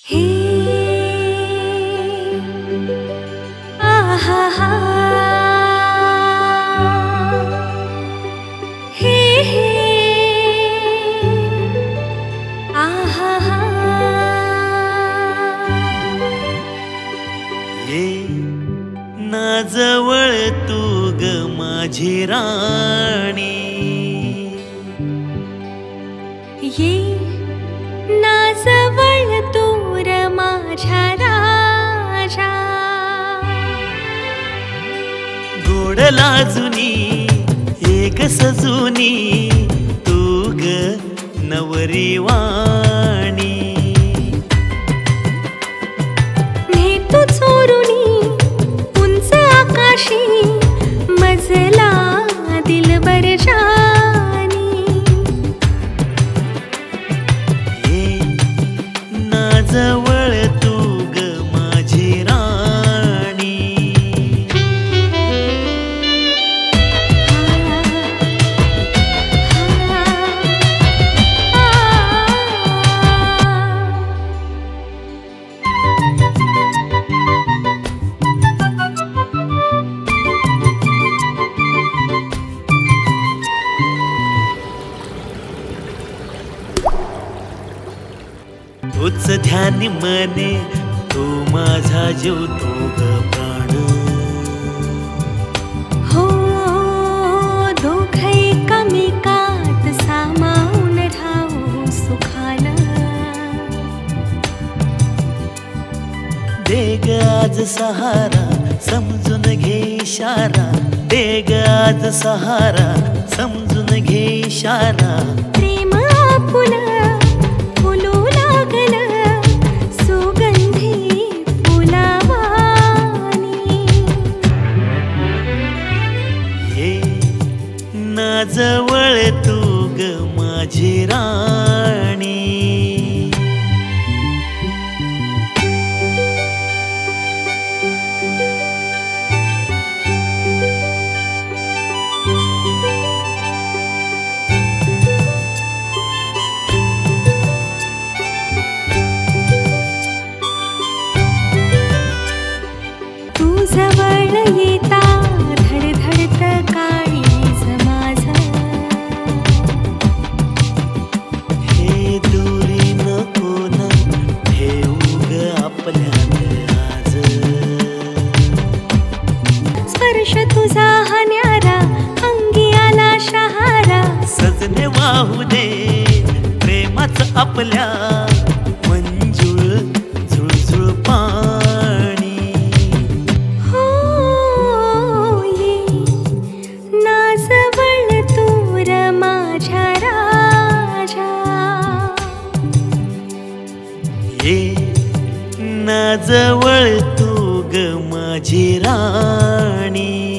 हे आहा हा हे हे आहा हा ये ना जवळ तू ग माझी राणी, ये ना जवळ तूर माझ्या राजा, गोड लाजुनी एक सजुनी तू ग नवरी वाणी, ने तू चोरुनी उंच आकाशी मजला दिलबर जानी, ये ना जवळ तू ग माझी राणी. तूच ध्यानी मने तू माझा जीव तो ग प्राण, हो दोघै कमिकात सामावून राहू सुखानं, दे ग आज सहारा समजून घे इशारा, दे ग आज सहारा समजून घे इशारा, प्रेम आपुलं फुलू लागलं सुगंधी फुलावानी, ये ना जवळ तू ग माझी राणी. तू जवळ येता धडधडत काळीज माझं, हे दुरी नको ना ठेवू ग आपल्यात आज, स्पर्श तुझा हा न्यारा अंगी आला शहारा, सजने वाहू दे प्रेमाच आपल्या मंजुळ झुळझुळ पाणी, हो ये ना जवळ तूर माझ्या राजा, ये ना जवळ तू ग माझी राणी.